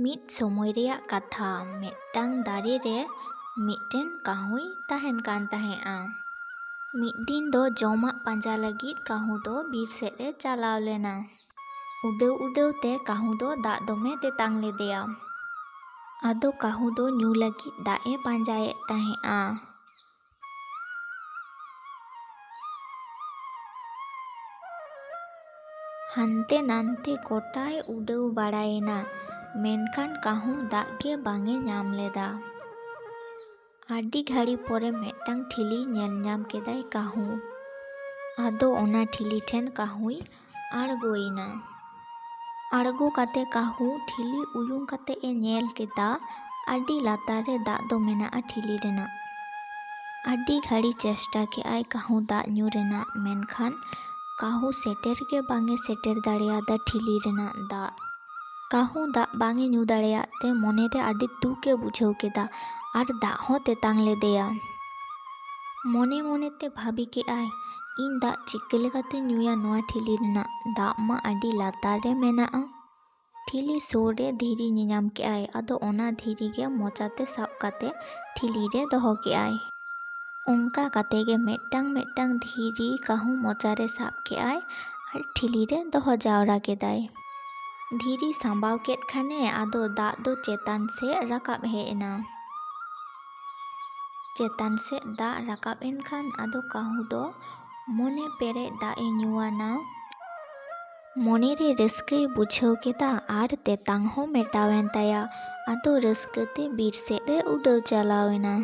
ᱢᱤᱫ ᱥᱚᱢᱚᱭ ᱨᱮᱭᱟᱜ ᱠᱟᱛᱷᱟ ᱢᱤᱫᱴᱟᱝ ᱫᱟᱨᱮ ᱨᱮ ᱢᱤᱫᱴᱮᱱ ᱠᱟᱺᱦᱩᱭ ᱛᱟᱦᱮᱱ ᱠᱟᱱ ᱛᱟᱦᱮᱸᱜᱼᱟ। ᱢᱤᱫ ᱫᱤᱱ ᱫᱚ ᱡᱚᱢᱟᱜ ᱯᱟᱸᱡᱟ ᱞᱟᱹᱜᱤᱫ ᱠᱟᱺᱦᱩ ᱫᱚ ᱵᱤᱨ ᱥᱮᱫ ᱮ ᱪᱟᱞᱟᱣ ᱞᱮᱱᱟ। ᱩᱰᱟᱹᱣ ᱩᱰᱟᱹᱣ ᱛᱮ ᱠᱟᱺᱦᱩ ᱫᱚ ᱫᱟᱜ ᱫᱚᱢᱮ ᱛᱮᱛᱟᱝ ᱞᱮᱫᱮᱭᱟ। ᱟᱫᱚ ᱠᱟᱺᱦᱩ ᱫᱚ ᱧᱩ ᱞᱟᱹᱜᱤᱫ ᱫᱟᱜ ᱮ ᱯᱟᱸᱡᱟᱭᱮᱫ ᱛᱟᱦᱮᱸᱜᱼᱟ। ᱦᱟᱱᱛᱮ ᱱᱟᱱᱛᱮ ᱜᱚᱴᱟᱭ ᱩᱰᱟᱹᱣ ᱵᱟᱲᱟᱭᱮᱱᱟ, ᱢᱮᱱᱠᱷᱟᱱ ᱠᱟᱺᱦᱩ ᱫᱟᱜ ᱜᱮ ᱵᱟᱝ ᱮ ᱧᱟᱢ ᱞᱮᱫᱟ। ᱟᱹᱰᱤ ᱜᱷᱟᱹᱲᱤ ᱯᱚᱨᱮ ᱢᱤᱫᱴᱟᱝ ᱴᱷᱤᱞᱤ ᱧᱮᱞ ᱧᱟᱢ ᱠᱮᱫᱟᱭ ᱠᱟᱺᱦᱩ। ᱟᱫᱚ ᱚᱱᱟ ᱴᱷᱤᱞᱤ ᱴᱷᱮᱱ ᱠᱟᱺᱦᱩᱭ ᱟᱬᱜᱚᱭᱮᱱᱟ। ᱟᱬᱜᱚ ᱠᱟᱛᱮ ᱠᱟᱺᱦᱩ ᱴᱷᱤᱞᱤ ᱩᱭᱩᱝ ᱠᱟᱛᱮ ᱮ ᱧᱮᱞ ᱠᱮᱫᱟ ᱟᱹᱰᱤ ᱞᱟᱛᱟᱨ ᱨᱮ ᱫᱟᱜ ᱫᱚ ᱢᱮᱱᱟᱜᱼᱟ ᱴᱷᱤᱞᱤ ᱨᱮᱱᱟᱜ। ᱟᱹᱰᱤ ᱜᱷᱟᱹᱲᱤ ᱪᱮᱥᱴᱟ ᱠᱮᱜᱼᱟᱭ ᱠᱟᱺᱦᱩ ᱫᱟᱜ ᱧᱩ ᱨᱮᱱᱟᱜ, ᱢᱮᱱᱠᱷᱟᱱ ᱠᱟᱺᱦᱩ ᱥᱮᱴᱮᱨ ᱜᱮ ᱵᱟᱝ ᱮ ᱥᱮᱴᱮᱨ ᱫᱟᱲᱮᱭᱟᱫᱟ ᱴᱷᱤᱞᱤ ᱨᱮᱱᱟᱜ ᱫᱟᱜ। ᱠᱟᱺᱦᱩ ᱫᱟᱜ ᱵᱟᱝ ᱮ ᱧᱩ ᱫᱟᱲᱮᱭᱟᱜ ᱛᱮ ᱢᱚᱱᱮᱨᱮ ᱟᱹᱰᱤ ᱫᱩᱠ ᱮ ᱵᱩᱡᱷᱟᱹᱣ ᱠᱮᱫᱟ ᱟᱨ ᱫᱟᱜ ᱦᱚᱸ ᱛᱮᱛᱟᱝ ᱞᱮᱫᱮᱭᱟ। ᱢᱚᱱᱮ ᱢᱚᱱᱮᱛᱮ ᱵᱷᱟᱵᱤ ᱠᱮᱜᱼᱟᱭ, ᱤᱧ ᱫᱟᱜ ᱪᱤᱠᱟᱹ ᱞᱮᱠᱟᱛᱮ ᱧᱩᱭᱟ ᱱᱚᱣᱟ ᱴᱷᱤᱞᱤ ᱨᱮᱱᱟᱜ, ᱫᱟᱜ ᱢᱟ ᱟᱹᱰᱤ ᱞᱟᱛᱟᱨ ᱨᱮ ᱢᱮᱱᱟᱜᱼᱟ। ᱴᱷᱤᱞᱤ ᱥᱩᱨ ᱨᱮ ᱫᱷᱤᱨᱤ ᱧᱮᱧᱟᱢ ᱠᱮᱜᱼᱟᱭ, ᱟᱫᱚ ᱚᱱᱟ ᱫᱷᱤᱨᱤ ᱜᱮ ᱢᱚᱪᱟᱛᱮ ᱥᱟᱵ ᱠᱟᱛᱮ ᱴᱷᱤᱞᱤ ᱨᱮ ᱫᱚᱦᱚ ᱠᱮᱜᱼᱟᱭ। ᱚᱱᱠᱟ ᱠᱟᱛᱮ ᱜᱮ ᱢᱤᱫᱴᱟᱝ ᱢᱤᱫᱴᱟᱝ ᱫᱷᱤᱨᱤ ᱠᱟᱺᱦᱩ ᱢᱚᱪᱟᱨᱮ ᱥᱟᱵ ᱠᱮᱜᱼᱟᱭ ᱟᱨ ᱴᱷᱤᱞᱤ ᱨᱮ ᱫᱚᱦᱚ ᱡᱟᱣᱨᱟ ᱠᱮᱫᱟᱭ। ᱫᱷᱤᱨᱤ ᱥᱟᱢᱵᱟᱣ ᱠᱮᱫ ᱠᱷᱟᱱᱮ ᱟᱫᱚ ᱫᱟᱜ ᱫᱚ ᱪᱮᱛᱟᱱ ᱥᱮᱫ ᱨᱟᱠᱟᱵ ᱦᱮᱡ ᱮᱱᱟ। ᱪᱮᱛᱟᱱ ᱥᱮᱫ ᱫᱟᱜ ᱨᱟᱠᱟᱵ ᱮᱱ ᱠᱷᱟᱱ ᱟᱫᱚ ᱠᱟᱺᱦᱩ ᱫᱚ ᱢᱚᱱᱮ ᱯᱮᱨᱮᱡ ᱫᱟᱜ ᱮ ᱧᱩᱣᱟᱱᱟ। ᱢᱚᱱᱮᱨᱮ ᱨᱟᱹᱥᱠᱟᱹᱭ ᱵᱩᱡᱷᱟᱹᱣ ᱠᱮᱫᱟ ᱟᱨ ᱛᱮᱛᱟᱝ ᱦᱚᱸ ᱢᱮᱴᱟᱣᱮᱱ ᱛᱟᱭᱟ। ᱟᱫᱚ ᱨᱟᱹᱥᱠᱟᱹᱛᱮ ᱵᱤᱨ ᱥᱮᱫ ᱮ ᱩᱰᱟᱹᱣ ᱪᱟᱞᱟᱣ ᱮᱱᱟ।